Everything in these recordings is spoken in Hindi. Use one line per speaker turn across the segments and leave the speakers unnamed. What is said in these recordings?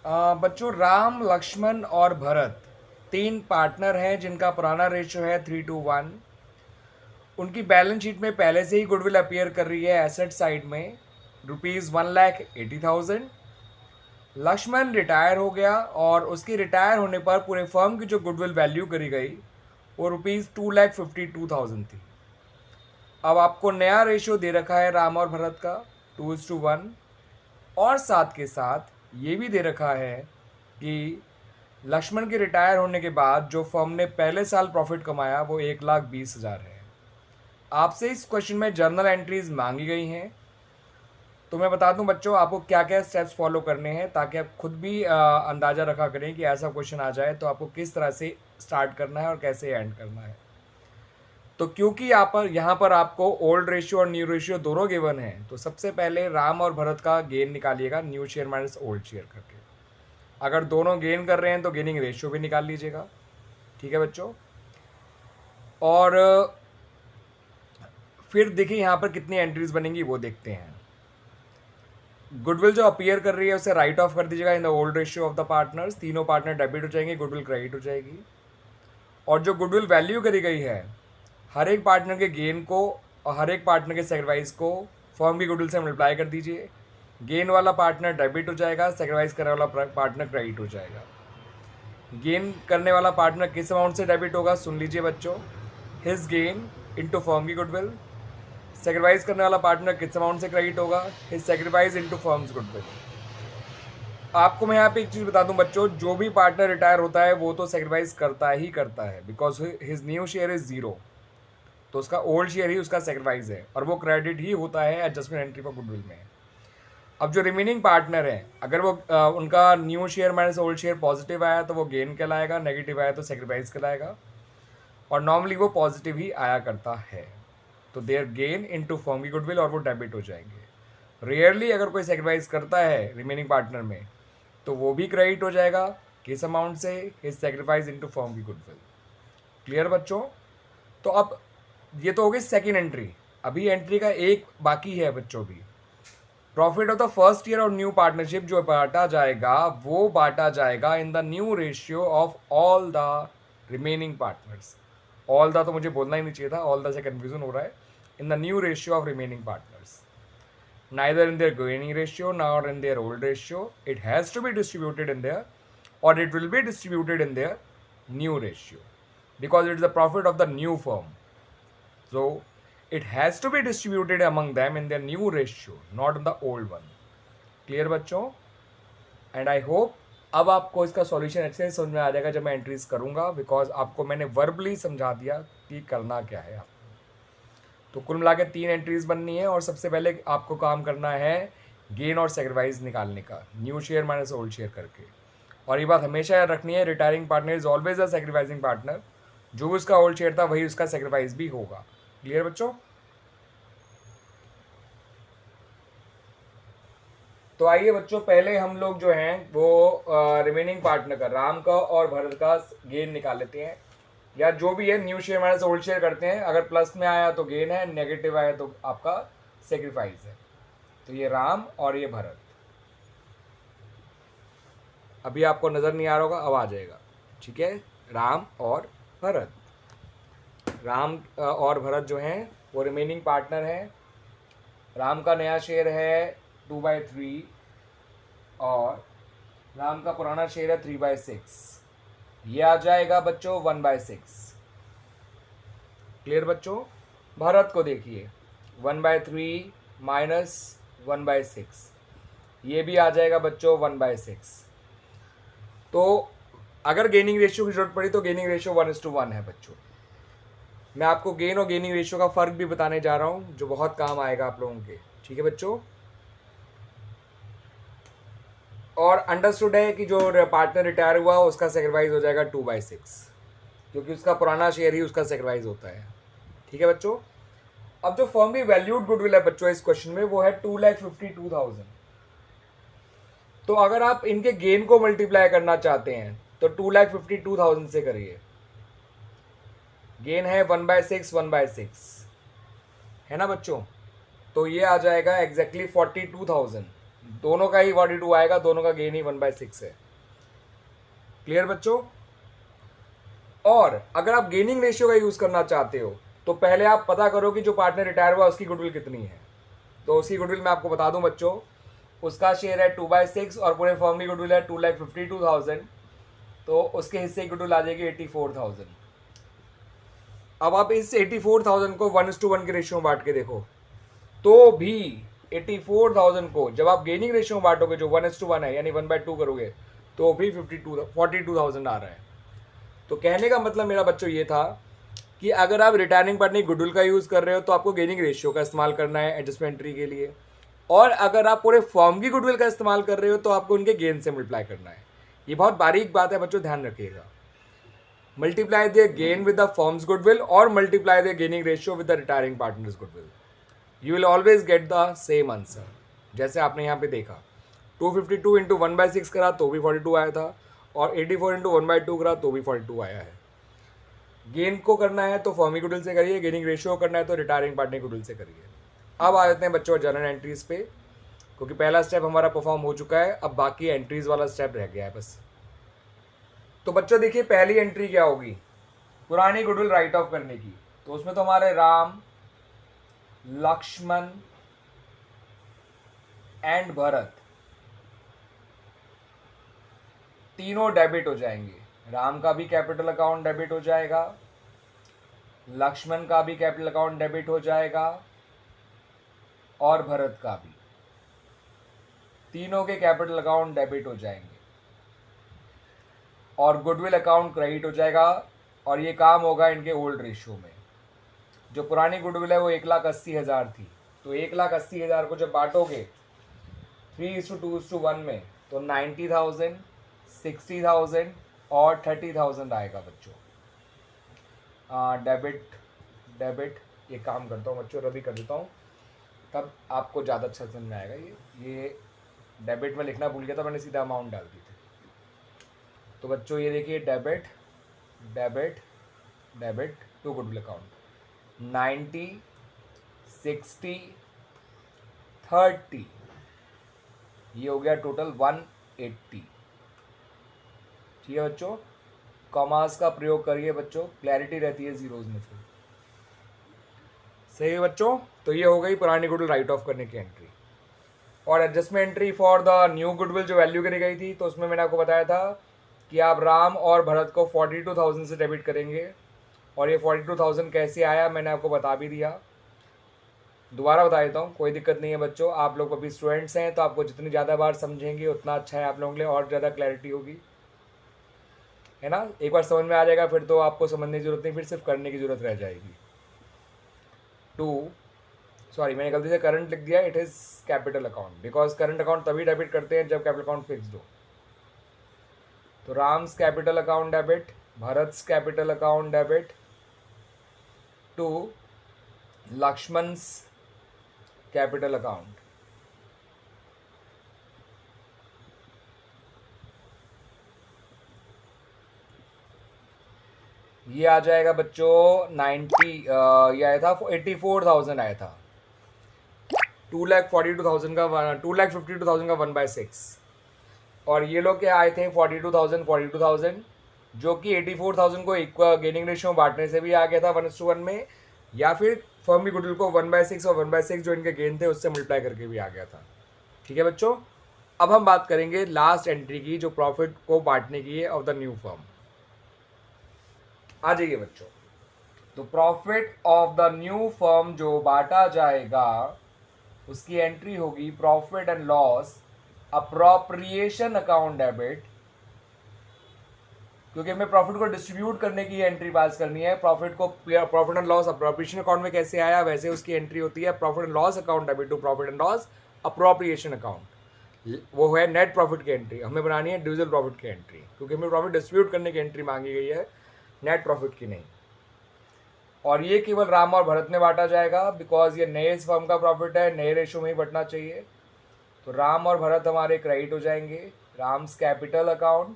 बच्चों, राम, लक्ष्मण और भरत तीन पार्टनर हैं जिनका पुराना रेशियो है 3:1। उनकी बैलेंस शीट में पहले से ही गुडविल अपीयर कर रही है एसेट साइड में ₹1,80,000। लक्ष्मण रिटायर हो गया और उसकी रिटायर होने पर पूरे फर्म की जो गुडविल वैल्यू करी गई वो ₹2,52,000 थी। अब आपको नया रेशियो दे रखा है राम और भरत का 2:1, और साथ के साथ ये भी दे रखा है कि लक्ष्मण के रिटायर होने के बाद जो फर्म ने पहले साल प्रॉफिट कमाया वो 1,20,000 है। आपसे इस क्वेश्चन में जर्नल एंट्रीज मांगी गई हैं, तो मैं बता दूं बच्चों आपको क्या क्या स्टेप्स फॉलो करने हैं ताकि आप खुद भी अंदाज़ा रखा करें कि ऐसा क्वेश्चन आ जाए तो आपको किस तरह से स्टार्ट करना है और कैसे एंड करना है। तो क्योंकि यहाँ पर आपको ओल्ड रेशियो और न्यू रेशियो दोनों गिवन है, तो सबसे पहले राम और भरत का गेन निकालिएगा new share minus old share करके। अगर दोनों गेन कर रहे हैं तो गेनिंग रेशियो भी निकाल लीजिएगा। ठीक है बच्चों। और फिर देखिए यहाँ पर कितनी एंट्रीज बनेंगी वो देखते हैं। गुडविल जो अपीयर कर रही है उसे राइट ऑफ कर दीजिएगा in the old ratio of the partners. तीनों पार्टनर डेबिट हो जाएंगे, गुडविल क्रेडिट हो जाएगी। और जो गुडविल वैल्यू करी गई है हर एक पार्टनर के गेन को और हर एक पार्टनर के सेक्रीफाइस को फर्म की गुडविल से मल्टीप्लाई कर दीजिए। गेन वाला पार्टनर डेबिट हो जाएगा, सेक्रीफाइस करने वाला पार्टनर क्रेडिट हो जाएगा। गेन करने वाला पार्टनर किस अमाउंट से डेबिट होगा सुन लीजिए बच्चों, हिज गेन इनटू फर्म की गुडविल। सेक्रीफाइस करने वाला पार्टनर किस अमाउंट से क्रेडिट होगा, his sacrifice into firms goodwill. आपको मैं यहाँ पे एक चीज़ बता दूं बच्चों, जो भी पार्टनर रिटायर होता है वो तो सेक्रीफाइस करता ही करता है because his new share is 0, तो उसका ओल्ड शेयर ही उसका सेक्रीफाइस है और वो क्रेडिट ही होता है एडजस्टमेंट एंट्री फॉर गुडविल में। अब जो रिमेनिंग पार्टनर है अगर वो उनका new share minus old share positive आया तो वो गेन कहलाएगा, नेगेटिव आया तो सेक्रीफाइस कहलाएगा, और नॉर्मली वो पॉजिटिव ही आया करता है। तो देयर गेन इनटू फर्म की गुडविल और वो डेबिट हो जाएंगे। रेयरली अगर कोई सेक्रीफाइस करता है रिमेनिंग पार्टनर में तो वो भी क्रेडिट हो जाएगा किस अमाउंट से, हिज सेक्रीफाइस इनटू फर्म की गुडविल। क्लियर बच्चों। तो अब ये तो हो गई सेकेंड एंट्री। अभी एंट्री का एक बाकी है बच्चों भी। Profit of the first year और न्यू पार्टनरशिप जो बांटा जाएगा वो बांटा जाएगा in the new ratio of all the remaining partners. All the तो मुझे बोलना ही नहीं चाहिए था, ऑल द से कन्फ्यूजन हो रहा है। In the new ratio of remaining partners, neither in their gaining ratio nor in their old ratio. It has to be distributed in their, or it will be distributed in their new ratio because it is the profit of the new firm. So it has to be distributed among them in their new ratio, not in the old one. Clear बच्चों? And I hope अब आपको इसका सॉल्यूशन अच्छे से समझ में आ जाएगा जब मैं एंट्रीज करूँगा, बिकॉज आपको मैंने वर्बली समझा दिया कि करना क्या है आपको। तो कुल मिला के 3 एंट्रीज बननी है और सबसे पहले आपको काम करना है गेन और सेक्रीफाइस निकालने का new share minus old share करके। और ये बात हमेशा याद रखनी है, retiring partner is always a sacrificing partner. जो भी उसका ओल्ड शेयर था वही उसका सेक्रीफाइस भी होगा। क्लियर बच्चों। तो आइए बच्चों पहले हम लोग जो हैं वो रिमेनिंग पार्टनर का राम का और भरत का गेन निकाल लेते हैं, या जो भी है new share minus old share करते हैं। अगर प्लस में आया तो गेन है, नेगेटिव आया तो आपका सेक्रीफाइस है। तो ये राम और ये भरत। अभी आपको नज़र नहीं आ रहा होगा, अब आ जाएगा। ठीक है, राम और भरत। राम और भरत जो हैं वो रिमेनिंग पार्टनर हैं। राम का नया शेयर है 2/3 और राम का पुराना शेयर है 3/6। ये आ जाएगा बच्चों 1/6। क्लियर बच्चों। भरत को देखिए 1/3 माइनस 1/6, ये भी आ जाएगा बच्चों 1/6। तो अगर गेनिंग रेशियो की जरूरत पड़ी तो गेनिंग रेशियो 1:1 है बच्चों। मैं आपको गेन और गेनिंग रेशियो का फर्क भी बताने जा रहा हूं जो बहुत काम आएगा आप लोगों के। ठीक है बच्चों। और अंडरस्टूड है कि जो पार्टनर रिटायर हुआ उसका सेक्रीफाइस हो जाएगा 2/6 क्योंकि उसका पुराना शेयर ही उसका सेक्रीफाइस होता है। ठीक है बच्चों। अब जो फर्म की वैल्यूड गुडविल है बच्चों इस क्वेश्चन में वो है 2,52,000। तो अगर आप इनके गेन को मल्टीप्लाई करना चाहते हैं तो 2,52,000 से करिए। गेन है 1/6 1/6 है ना बच्चों। तो ये आ जाएगा एग्जैक्टली 42,000 दोनों का ही 42 आएगा, दोनों का गेन ही 1/6 है। क्लियर बच्चों? और अगर आप गेनिंग रेशियो का यूज करना चाहते हो तो पहले आप पता करो कि जो पार्टनर रिटायर हुआ उसकी गुडविल कितनी है। तो उसकी गुडविल मैं आपको बता दूं बच्चों, उसका शेयर है 2/6 और पूरे फर्म की गुडविल है 2,52,000, तो उसके हिस्से की गुडविल आ जाएगी 84,000। अब आप इस 84,000 को 1:1 के रेशियो में बांट के देखो, तो भी 84,000 को जब आप गेनिंग रेशियो में बांटोगे जो 1:1 है यानी 1/2 करोगे, तो भी 42,000 आ रहा है। तो कहने का मतलब मेरा बच्चों ये था कि अगर आप रिटायरिंग पार्टनर की गुडविल का यूज़ कर रहे हो तो आपको गेनिंग रेशियो का इस्तेमाल करना है एडजस्टमेंट एंट्री के लिए, और अगर आप पूरे फर्म की गुडविल का इस्तेमाल कर रहे हो तो आपको उनके गेन से मल्टीप्लाई करना है। ये बहुत बारीक बात है बच्चों, ध्यान रखिएगा। Multiply the gain with the firm's goodwill और multiply the gaining ratio with the retiring partners goodwill, you will always get the same answer. जैसे आपने यहाँ पे देखा 252 इंटू 1/6 करा तो भी 42 आया था, और 84 इंटू 1/2 करा तो भी 42 आया है। गेन को करना है तो फर्मी गुडविल से करिए, गेनिंग रेशियो करना है तो रिटायरिंग पार्टनर गुडविल से करिए। अब आ जाते हैं बच्चों जर्नल एंट्रीज पे, क्योंकि पहला स्टेप हमारा परफॉर्म हो चुका है, अब बाकी एंट्रीज वाला स्टेप रह गया है बस। तो बच्चों देखिए पहली एंट्री क्या होगी, पुरानी गुडविल राइट ऑफ करने की। तो उसमें तो हमारे राम, लक्ष्मण एंड भरत तीनों डेबिट हो जाएंगे। राम का भी कैपिटल अकाउंट डेबिट हो जाएगा, लक्ष्मण का भी कैपिटल अकाउंट डेबिट हो जाएगा, और भरत का भी, तीनों के कैपिटल अकाउंट डेबिट हो जाएंगे, और गुडविल अकाउंट क्रेडिट हो जाएगा। और ये काम होगा इनके ओल्ड रेशियो में। जो पुरानी गुडविल है वो 1,80,000 थी, तो 1,80,000 को जब बांटोगे 3:2:1 में, तो 90,000, 60,000 और 30,000 आएगा बच्चों। डेबिट डेबिट, ये काम करता हूँ बच्चों, रबी कर देता हूँ, तब आपको ज़्यादा अच्छा समझ में आएगा। ये डेबिट में लिखना भूल गया था, मैंने सीधा अमाउंट डाल दी थी। तो बच्चों ये देखिए debit debit debit to goodwill account 90, 60, 30, ये हो गया टोटल 180। ठीक है बच्चों, कॉमास का प्रयोग करिए बच्चों, क्लैरिटी रहती है जीरोज में फिर। सही है बच्चों, तो ये हो गई पुरानी गुडविल राइट ऑफ करने की एंट्री। और adjustment entry for the new goodwill जो वैल्यू करी गई थी, तो उसमें मैंने आपको बताया था कि आप राम और भरत को 42,000 से डेबिट करेंगे, और ये 42,000 कैसे आया मैंने आपको बता भी दिया। दोबारा बता देता हूँ, कोई दिक्कत नहीं है बच्चों, आप लोग अभी स्टूडेंट्स हैं तो आपको जितनी ज़्यादा बार समझेंगे उतना अच्छा है आप लोगों के लिए, और ज़्यादा क्लैरिटी होगी, है ना। एक बार समझ में आ जाएगा फिर तो आपको समझने की जरूरत नहीं, फिर सिर्फ करने की जरूरत रह जाएगी। सॉरी मैंने गलती से करंट लिख दिया, it is capital account, because current account तभी डेबिट करते हैं जब कैपिटल अकाउंट फिक्स्ड हो। तो Ram's capital account debit, Bharat's capital account debit to लक्ष्मण's कैपिटल अकाउंट। ये आ जाएगा बच्चों 90, ये आया था 84,000 आया था, 2,42,000 का 2,52,000 का 1/6, और ये लोग क्या आए थे 42,000 जो कि 84,000 को गेनिंग रेशियो में बांटने से भी आ गया था 1:1 में, या फिर फर्म की गुडविल को 1/6 और 1/6 जो इनके गेन थे उससे मल्टीप्लाई करके भी आ गया था। ठीक है बच्चों, अब हम बात करेंगे लास्ट एंट्री की जो प्रॉफिट को बांटने की है ऑफ द न्यू फर्म। आ जाइए बच्चों, तो profit of the new firm जो बांटा जाएगा उसकी एंट्री होगी profit and loss appropriation account debit, क्योंकि हमें प्रॉफिट को डिस्ट्रीब्यूट करने की एंट्री पास करनी है। प्रॉफिट को profit and loss appropriation account में कैसे आया वैसे उसकी एंट्री होती है profit and loss account debit to profit and loss appropriation account, वो है नेट प्रॉफिट की एंट्री। हमें बनानी है डिविजिबल प्रॉफिट की एंट्री, क्योंकि हमें प्रॉफिट डिस्ट्रीब्यूट करने की एंट्री मांगी गई है, नेट प्रॉफिट की नहीं। और ये केवल राम और भरत में बांटा जाएगा, बिकॉज ये नए फर्म का प्रॉफिट है, नए रेशो में ही बटना चाहिए। तो राम और भरत हमारे क्रेडिट हो जाएंगे, राम्स कैपिटल अकाउंट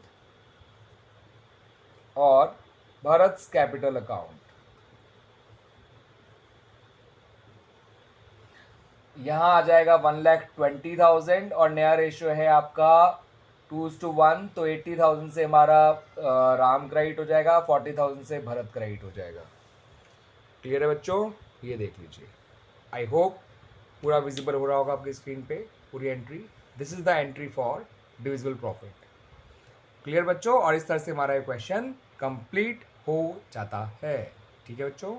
और भरत कैपिटल अकाउंट। यहाँ आ जाएगा 1,20,000 और नया रेशियो है आपका 2:1, तो 80,000 से हमारा राम क्रेडिट हो जाएगा, 40,000 से भरत क्रेडिट हो जाएगा। क्लियर है बच्चों? ये देख लीजिए। आई होप पूरा विजिबल हो रहा होगा आपकी स्क्रीन पे पूरी entry. This is the entry for divisible profit. Clear बच्चों? और इस तरह से हमारा ये क्वेश्चन कंप्लीट हो जाता है। ठीक है बच्चों?